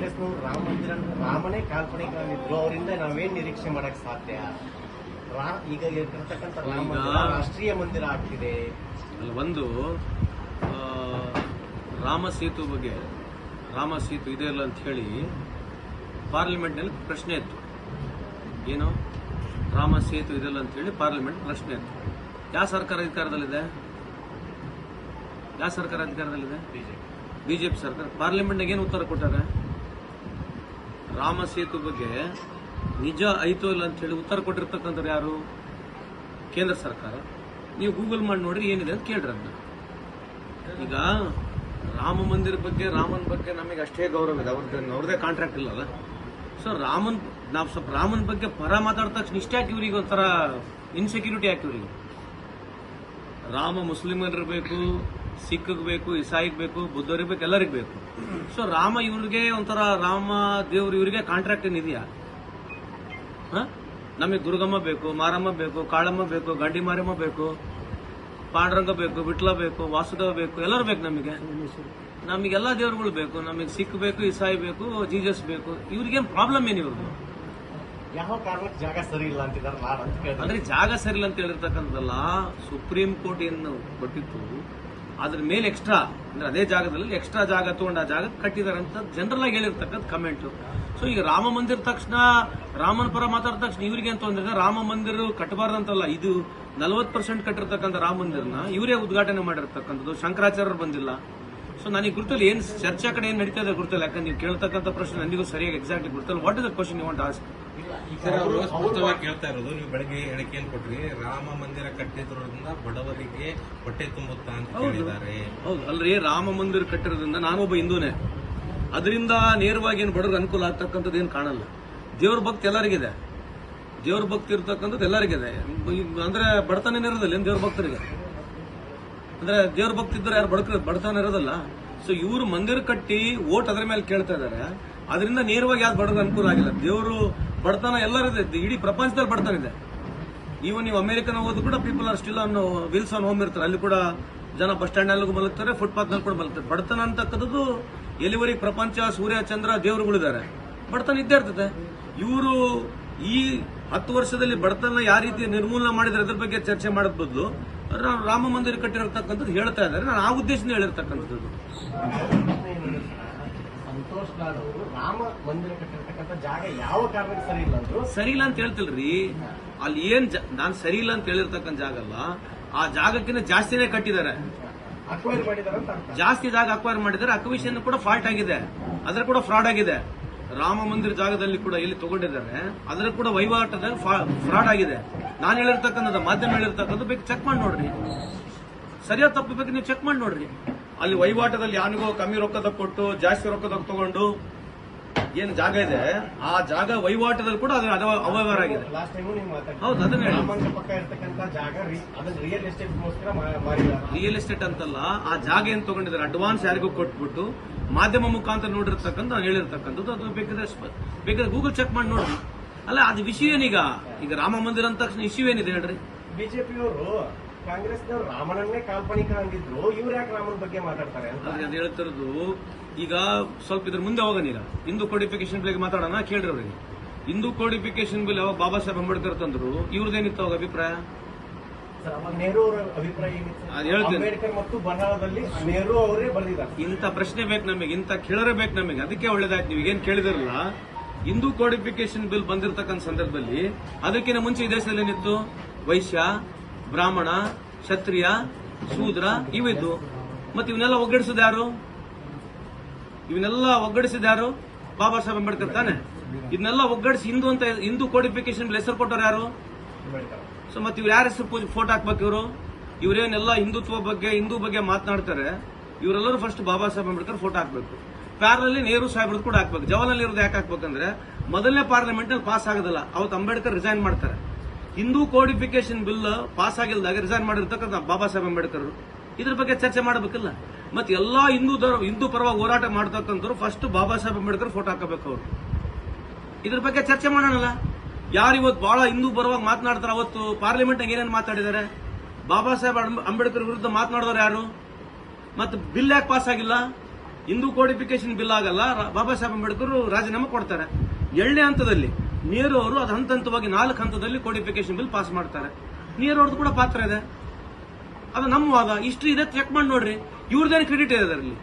ಕಾಂಗ್ರೆಸ್ನವರು ರಾಮನೇ ಕಾಲ್ಪನಿಕವಾಗಿದ್ರು, ಅವರಿಂದ ನಾವೇನ್ ನಿರೀಕ್ಷೆ ಮಾಡಕ್ ಸಾಧ್ಯ? ಈಗ ಇರ್ತಕ್ಕಂಥ ರಾಮ ಮಂದಿರ ರಾಷ್ಟ್ರೀಯ ಮಂದಿರ ಆಗ್ತಿದೆ. ಒಂದು ರಾಮ ಸೇತು ಬಗ್ಗೆ, ರಾಮ ಸೇತು ಇದೆಯಲ್ಲ ಅಂತ ಹೇಳಿ ಪಾರ್ಲಿಮೆಂಟ್ನಲ್ಲಿ ಪ್ರಶ್ನೆ ಇತ್ತು. ಏನು ರಾಮ ಸೇತು ಇದೆಯಲ್ಲ ಅಂತ ಹೇಳಿ ಪಾರ್ಲಿಮೆಂಟ್ ಪ್ರಶ್ನೆ ಇತ್ತು. ಯಾವ ಸರ್ಕಾರ ಅಧಿಕಾರದಲ್ಲಿದೆ? ಯಾವ ಸರ್ಕಾರ ಅಧಿಕಾರದಲ್ಲಿದೆ? ಬಿಜೆಪಿ ಸರ್ಕಾರ. ಪಾರ್ಲಿಮೆಂಟ್ನಾಗ ಏನು ಉತ್ತರ ಕೊಟ್ಟಾರೆ? ರಾಮ ಸೇತು ಬಗ್ಗೆ ನಿಜ ಐತೋ ಇಲ್ಲ ಅಂತ ಹೇಳಿ ಉತ್ತರ ಕೊಟ್ಟಿರ್ತಕ್ಕಂಥವ್ರು ಯಾರು? ಕೇಂದ್ರ ಸರ್ಕಾರ. ನೀವು ಗೂಗಲ್ ಮಾಡಿ ನೋಡ್ರಿ ಏನಿದೆ ಅಂತ ಕೇಳ್ರಿ ಅದನ್ನ. ಈಗ ರಾಮ ಮಂದಿರ ಬಗ್ಗೆ, ರಾಮನ ಬಗ್ಗೆ ನಮಗೆ ಅಷ್ಟೇ ಗೌರವ ಇದೆ, ಅವ್ರದೇ ಕಾಂಟ್ರಾಕ್ಟ್ ಇಲ್ಲಲ್ಲ. ಸೊ ನಾವು ಸ್ವಲ್ಪ ರಾಮನ ಬಗ್ಗೆ ಪರ ಮಾತಾಡಿದ ತಕ್ಷಣ ಇಷ್ಟ ಯಾಕೆ ಇವ್ರಿಗೆ ಒಂಥರ ಇನ್ಸೆಕ್ಯೂರಿಟಿ ಯಾಕೆ ಇವ್ರಿಗೆ? ರಾಮ ಮುಸ್ಲಿಮರಿರ್ಬೇಕು, ಸಿಖ್ಗೆ ಬೇಕು, ಇಸಾಯಿಗೆ ಬೇಕು, ಬುದ್ಧರಿಗೆ ಬೇಕು, ಎಲ್ಲರಿಗೂ ಬೇಕು. ಸೊ ರಾಮ ಇವ್ರಿಗೆ ಒಂಥರ ರಾಮ ದೇವ್ರು ಇವರಿಗೆ ಕಾಂಟ್ರಾಕ್ಟ್ ಏನಿದೆಯಾ? ನಮಗೆ ದುರ್ಗಮ್ಮ ಬೇಕು, ಮಾರಮ್ಮ ಬೇಕು, ಕಾಳಮ್ಮ ಬೇಕು, ಗಂಡಿ ಮಾರಮ್ಮ ಬೇಕು, ಪಾಂಡುರಂಗ ಬೇಕು, ವಿಟ್ಲ ಬೇಕು, ವಾಸುದೇವ ಬೇಕು, ಎಲ್ಲರೂ ಬೇಕು. ನಮಗೆಲ್ಲ ದೇವರುಗಳು ಬೇಕು. ನಮಗೆ ಸಿಖ್ ಬೇಕು, ಇಸಾಯಿ ಬೇಕು, ಜೀಸಸ್ ಬೇಕು. ಇವ್ರಿಗೇನು ಪ್ರಾಬ್ಲಮ್ ಏನು? ಇವ್ರದ್ದು ಯಾವ ಕಾರಣಕ್ಕೆ ಜಾಗ ಸರಿ ಇಲ್ಲ ಅಂತಿದ್ದಾರೆ. ಅಂದ್ರೆ ಜಾಗ ಸರಿ ಇಲ್ಲ ಅಂತ ಹೇಳಿರ್ತಕ್ಕಂಥದ್ದಲ್ಲ, ಸುಪ್ರೀಂ ಕೋರ್ಟ್ ಏನು ಕೊಟ್ಟಿತ್ತು ಅದ್ರ ಮೇಲೆ ಎಕ್ಸ್ಟ್ರಾ, ಅಂದ್ರೆ ಅದೇ ಜಾಗದಲ್ಲಿ ಎಕ್ಸ್ಟ್ರಾ ಜಾಗ ತಗೊಂಡು ಆ ಜಾಗ ಕಟ್ಟಿದಾರೆ ಅಂತ ಜನರಲ್ ಆಗಿ ಹೇಳಿರ್ತಕ್ಕಂಥ ಕಮೆಂಟ್. ಸೊ ಈಗ ರಾಮ ಮಂದಿರ ತಕ್ಷಣ, ರಾಮನ ಪರ ಮಾತಾಡಿದ ತಕ್ಷಣ ಇವ್ರಿಗೆ ಅಂತ ಅಂದ್ರೆ ರಾಮ ಮಂದಿರ ಕಟ್ಟಬಾರ್ದಂತಲ್ಲ. ಇದು 40% ಕಟ್ಟಿರ್ತಕ್ಕಂಥ ರಾಮ ಮಂದಿರನ ಇವರೇ ಉದ್ಘಾಟನೆ ಮಾಡಿರ್ತಕ್ಕಂಥದ್ದು. ಶಂಕರಾಚಾರ್ಯರು ಬಂದಿಲ್ಲ. ಸೊ ನನಗೆ ಗುರುತಲ್ಲಿ ಏನ್ ಚರ್ಚೆ ಕಡೆ ಏನ್ ನಡೀತಾ ಇದೆ ಗುರುತಲ್ಲ. ಯಾಕಂದ್ರೆ ನೀವು ಕೇಳ್ತಕ್ಕಂಥ ಪ್ರಶ್ನೆ ನನಗೂ ಸರಿಯಾಗಿ ಎಕ್ಸಾಕ್ಟ್ಲಿ ಗುರುತಲ್ಲ. What is the question you want ask? Sir, ಅವರು ಸ್ಪಷ್ಟವಾಗಿ ಕೇಳ್ತಾ ಇರೋದು, ನೀವು ಬೆಳಗ್ಗೆ ಹೇಳಿಕೆಯನ್ನು ಕೊಟ್ರಿ, ರಾಮ ಮಂದಿರ ಕಟ್ಟಿದ್ರಿಂದ ಬಡವರಿಗೆ ಹೊಟ್ಟೆ ತುಂಬುತ್ತಾ ಅಂತ ಹೇಳಿದ್ದಾರೆ. ಹೌದು ಅಲ್ರಿ, ರಾಮ ಮಂದಿರ ಕಟ್ಟಿರೋದ್ರಿಂದ ನಾನೊಬ್ಬ ಹಿಂದೂನೇ, ಅದರಿಂದ ನೇರವಾಗಿ ಏನು ಬಡವ್ರಿಗೆ ಅನುಕೂಲ ಆಗ್ತಕ್ಕಂಥದ್ದು ಏನು ಕಾಣಲ್ಲ. ದೇವ್ರ ಭಕ್ತಿ ಎಲ್ಲರಿಗಿದೆ, ದೇವ್ರ ಭಕ್ತಿ ಇರ್ತಕ್ಕಂಥದ್ದು ಎಲ್ಲರಿಗಿದೆ. ಅಂದ್ರೆ ಬಡತನ ಇರೋದಿಲ್ಲ ಏನ್ ದೇವ್ರ ಭಕ್ತರಿಗೆ? ಅಂದ್ರೆ ದೇವ್ರ ಭಕ್ತಿ ಇದ್ರೆ ಯಾರು ಬಡತನ ಇರೋದಲ್ಲ. ಸೊ ಇವರು ಮಂದಿರ ಕಟ್ಟಿ ಓಟ್ ಅದ್ರ ಮೇಲೆ ಕೇಳ್ತಾ ಇದಾರೆ. ಅದರಿಂದ ನೇರವಾಗಿ ಯಾವ್ದು ಬಡವ್ರಿಗೆ ಅನುಕೂಲ ಆಗಿಲ್ಲ. ದೇವರು ಬಡತನ ಎಲ್ಲರಿದೆ, ಇಡೀ ಪ್ರಪಂಚದಲ್ಲಿ ಬಡತನ ಇದೆ. ಈವನ್ ನೀವು ಅಮೆರಿಕನ್ ಹೋದ್ರು ಕೂಡ people are still on wheels on home ಇರ್ತಾರೆ. ಅಲ್ಲಿ ಕೂಡ ಜನ ಬಸ್ ಸ್ಟ್ಯಾಂಡ್ ನಲ್ಲೂ ಮಲಗ್ತಾರೆ, ಫುಟ್ಪಾತ್ ನಲ್ಲಿ ಕೂಡ ಮಲಗ್ತಾರೆ. ಬಡತನ ಅಂತಕ್ಕಂಥದ್ದು ಎಲ್ಲಿವರೆಗೆ ಪ್ರಪಂಚ, ಸೂರ್ಯ, ಚಂದ್ರ, ದೇವರುಗಳಿದ್ದಾರೆ, ಬಡತನ ಇದ್ದೇ ಇರ್ತದೆ. ಇವರು ಈ 10 ವರ್ಷದಲ್ಲಿ ಬಡತನ ಯಾವ ರೀತಿ ನಿರ್ಮೂಲನೆ ಮಾಡಿದ್ರೆ ಅದ್ರ ಬಗ್ಗೆ ಚರ್ಚೆ ಮಾಡೋದ್ ಬದಲು ರಾಮ ಮಂದಿರ ಕಟ್ಟಿರತಕ್ಕಂಥದ್ದು ಹೇಳ್ತಾ ಇದ್ದಾರೆ. ನಾನು ಆ ಉದ್ದೇಶದಿಂದ ಹೇಳಿರ್ತಕ್ಕಂಥದ್ದು. ಸಂತೋಷ್ ಲಾಡ್ ಅವರು ರಾಮ ಮಂದಿರ ಕಟ್ಟಿರ್ತಕ್ಕಂಥ ಜಾಗ ಯಾವ ಕಾರಣಕ್ಕೆ ಸರಿ ಇಲ್ಲ ಅಂದ್ರು? ಸರಿ ಇಲ್ಲ ಅಂತ ಹೇಳ್ತಿಲ್ರಿ. ಅಲ್ಲಿ ಏನ್ ನಾನು ಸರಿ ಇಲ್ಲ ಅಂತ ಹೇಳಿರ್ತಕ್ಕಂಥ ಜಾಗ ಅಲ್ಲ, ಆ ಜಾಗಕ್ಕಿಂತ ಜಾಸ್ತಿನೇ ಕಟ್ಟಿದ್ದಾರೆ. ಅಕ್ವೈರ್ ಮಾಡಿದಾರೆ, ಜಾಸ್ತಿ ಜಾಗ ಅಕ್ವೈರ್ ಮಾಡಿದ್ದಾರೆ. ಅಕ್ವಿಷನ್ ಕೂಡ ಫಾಲ್ಟ್ ಆಗಿದೆ, ಅದ್ರ ಕೂಡ ಫ್ರಾಡ್ ಆಗಿದೆ. ರಾಮ ಮಂದಿರ ಜಾಗದಲ್ಲಿ ಕೂಡ ಎಲ್ಲಿ ತಗೊಂಡಿದ್ದಾರೆ ಅದರ ಕೂಡ ವಹಿವಾಟದಲ್ಲಿ ಫ್ರಾಡ್ ಆಗಿದೆ. ನಾನು ಹೇಳಿರ್ತಕ್ಕಂಥದ್ದು, ಮಾಧ್ಯಮ ಹೇಳಿರ್ತಕ್ಕಂಥದ್ದು ಬೇಕು ಚೆಕ್ ಮಾಡಿ ನೋಡ್ರಿ. ಸರಿಯಾದ ತಪ್ಪು ಬೇಕು ನೀವು ಚೆಕ್ ಮಾಡಿ ನೋಡ್ರಿ. ಅಲ್ಲಿ ವಹಿವಾಟದಲ್ಲಿ ಯಾನಿಗೋ ಕಮ್ಮಿ ರೊಕ್ಕದಾಗ ಕೊಟ್ಟು ಜಾಸ್ತಿ ರೊಕ್ಕದಾಗ ತಗೊಂಡು ಏನ್ ಜಾಗ ಇದೆ, ಆ ಜಾಗ ವಹಿವಾಟದಲ್ಲಿ ಕೂಡ ಅದು ಅವ್ಯವಹಾರ ಆಗಿದೆ. ಲಾಸ್ಟ್ ಟೈಮ್ ನೀವು ಹೌದು, ಅದನ್ನ ಹೇಳಿ. ಪಕ್ಕ ಇರ್ತಕ್ಕಂಥ ಜಾಗ ಅದನ್ನ ರಿಯಲ್ ಎಸ್ಟೇಟ್ಗೋಸ್ಕರ ಮಾಡಿದ್ದಾರೆ. ರಿಯಲ್ ಎಸ್ಟೇಟ್ ಅಂತಲ್ಲ, ಆ ಜಾಗ ಏನ್ ತಗೊಂಡಿದ್ದಾರೆ ಅಡ್ವಾನ್ಸ್ ಯಾರಿಗೂ ಕೊಟ್ಬಿಟ್ಟು ಮಾಧ್ಯಮ ಮುಖಾಂತರ ನೋಡಿರ್ತಕ್ಕಂಥ ನಾನು ಹೇಳಿರ್ತಕ್ಕಂಥದ್ದು. ಅದು ಬೇಕಾದ್ರೆ ಗೂಗಲ್ ಚೆಕ್ ಮಾಡಿ ನೋಡ್ರಿ. ಅಲ್ಲ, ಅದು ವಿಷಯ ಏನೀಗ? ಈಗ ರಾಮ ಮಂದಿರ ಅಂದ ತಕ್ಷಣ ಇಶ್ಯೂ ಏನಿದೆ ಹೇಳ್ರಿ? ಬಿಜೆಪಿಯವರು ಕಾಂಗ್ರೆಸ್ನವರು ರಾಮನನ್ನೇ ಕಾಲ್ಪನಿಕ ಅಂದಿದ್ರು, ಇವ್ರು ಯಾಕೆ ರಾಮನ ಬಗ್ಗೆ ಮಾತಾಡ್ತಾರೆ ಅಂತ ಅದು ಹೇಳ್ತಿರೋದು. ಈಗ ಸ್ವಲ್ಪ ಇದ್ರ ಮುಂದೆ ಹೋಗೋಣ. ಈಗ ಹಿಂದೂ ಕೋಡಿಫಿಕೇಶನ್ ಬಿಲ್ ಮಾತಾಡೋಣ, ಕೇಳ್ರಿ ಅವ್ರಿಗೆ. ಹಿಂದೂ ಕೋಡಿಫಿಕೇಶನ್ ಬಿಲ್ ಯಾವಾಗ ಬಾಬಾ ಸಾಹೇಬ್ ಅಂಬೇಡ್ಕರ್ ತಂದ್ರು, ಇವ್ರದ್ದೇನಿತ್ತು ಅವಾಗ ಅಭಿಪ್ರಾಯ? ನೆಹರು ಅವರ ಅಭಿಪ್ರಾಯ ಏನಿತ್ತು? ಅಂಬೇಡ್ಕರ್ ಮತ್ತು ಬಂಗಾಳದಲ್ಲಿ ನೆಹರು ಅವರೇ ಬರೆದಿದ್ದಾರೆ. ಇಂಥ ಪ್ರಶ್ನೆ ಬೇಕು ನಮಗೆ, ಇಂಥ ಕೇಳರೇ ಬೇಕು ನಮಗೆ. ಅದಕ್ಕೆ ಒಳ್ಳೇದಾಯ್ತು ನೀವು ಏನ್ ಕೇಳಿದಿರಲ್ಲ. ಹಿಂದೂ ಕೋಡಿಫಿಕೇಶನ್ ಬಿಲ್ ಬಂದಿರತಕ್ಕಂಥ ಸಂದರ್ಭದಲ್ಲಿ ಅದಕ್ಕಿಂತ ಮುಂಚೆ ಈ ದೇಶದಲ್ಲಿ ಏನಿತ್ತು? ವೈಶ್ಯ, ಬ್ರಾಹ್ಮಣ, ಕ್ಷತ್ರಿಯ, ಶೂದ್ರ ಇವಿದ್ದು. ಮತ್ತೆ ಇವನ್ನೆಲ್ಲ ಒಗ್ಗಡಿಸಿದ ಯಾರು? ಬಾಬಾ ಸಾಹೇಬ್ ಅಂಬೇಡ್ಕರ್ ತಾನೆ. ಇದನ್ನೆಲ್ಲ ಒಗ್ಗಡಿಸಿ ಹಿಂದೂ ಕೋಡಿಫಿಕೇಶನ್ ಬಿಲ್ ಹೆಸರು ಕೊಟ್ಟವ್ರು ಯಾರು? ಸೊ ಮತ್ತೆ ಇವ್ರು ಯಾರ ಹೆಸರು ಫೋಟೋ ಹಾಕ್ಬೇಕು? ಇವರೇನೆಲ್ಲ ಹಿಂದುತ್ವ ಬಗ್ಗೆ, ಹಿಂದೂ ಬಗ್ಗೆ ಮಾತನಾಡ್ತಾರೆ, ಇವರೆಲ್ಲರೂ ಫಸ್ಟ್ ಬಾಬಾ ಸಾಹೇಬ್ ಅಂಬೇಡ್ಕರ್ ಫೋಟೋ ಹಾಕ್ಬೇಕು. ಪ್ಯಾರಲಲ್ಲಿ ನೆಹರು ಸಾಹೇಬ್ರದ್ದು ಕೂಡ ಹಾಕ್ಬೇಕು. ಜವಾಹರ್ಲಾಲ್ ನೆಹರು ಯಾಕೆ ಹಾಕ್ಬೇಕಂದ್ರೆ ಮೊದಲನೇ ಪಾರ್ಲಿಮೆಂಟ್ ನಲ್ಲಿ ಪಾಸ್ ಆಗೋದಿಲ್ಲ, ಅವತ್ತು ಅಂಬೇಡ್ಕರ್ ರಿಸೈನ್ ಮಾಡ್ತಾರೆ. ಹಿಂದೂ ಕೋಡಿಫಿಕೇಶನ್ ಬಿಲ್ ಪಾಸ್ ಆಗಿಲ್ದಾಗ ರಿಸೈನ್ ಮಾಡಿರ್ತಕ್ಕಂಥ ಬಾಬಾ ಸಾಹೇಬ್ ಅಂಬೇಡ್ಕರ್. ಇದ್ರ ಬಗ್ಗೆ ಚರ್ಚೆ ಮಾಡಬೇಕಿಲ್ಲ? ಮತ್ತೆ ಎಲ್ಲಾ ಹಿಂದೂ ಪರವಾಗಿ ಹೋರಾಟ ಮಾಡತಕ್ಕಂಥವ್ರು ಫಸ್ಟ್ ಬಾಬಾ ಸಾಹೇಬ್ ಅಂಬೇಡ್ಕರ್ ಫೋಟೋ ಹಾಕಬೇಕು ಅವರು. ಇದ್ರ ಬಗ್ಗೆ ಚರ್ಚೆ ಮಾಡೋಣಲ್ಲ. ಯಾರು ಇವತ್ತು ಬಹಳ ಹಿಂದೂ ಪರವಾಗಿ ಮಾತನಾಡ್ತಾರೆ, ಅವತ್ತು ಪಾರ್ಲಿಮೆಂಟ್ ಏನೇನು ಮಾತಾಡಿದ್ದಾರೆ? ಬಾಬಾ ಸಾಹೇಬ್ ಅಂಬೇಡ್ಕರ್ ವಿರುದ್ಧ ಮಾತನಾಡಿದವರು ಯಾರು? ಮತ್ತೆ ಬಿಲ್ ಯಾಕೆ ಪಾಸ್ ಆಗಿಲ್ಲ? ಹಿಂದೂ ಕೋಡಿಫಿಕೇಶನ್ ಬಿಲ್ ಆಗಲ್ಲ, ಬಾಬಾ ಸಾಹೇಬ್ ಅಂಬೇಡ್ಕರ್ ರಾಜೀನಾಮೆ ಕೊಡ್ತಾರೆ. 2ನೇ ಹಂತದಲ್ಲಿ ನೆಹರು ಅವರು ಅದು ಹಂತ ಹಂತವಾಗಿ 4 ಹಂತದಲ್ಲಿ ಕೋಡಿಫಿಕೇಶನ್ ಬಿಲ್ ಪಾಸ್ ಮಾಡ್ತಾರೆ. ನೆಹರು ಅವ್ರದ್ದು ಕೂಡ ಪಾತ್ರ ಇದೆ. ಅದು ನಮ್ಮ ವಾದ. ಹಿಸ್ಟ್ರಿ ಇದೆ, ಚೆಕ್ ಮಾಡಿ ನೋಡ್ರಿ. ಇವ್ರದ್ದೇನು ಕ್ರೆಡಿಟ್ ಇದೆ ಅದರಲ್ಲಿ.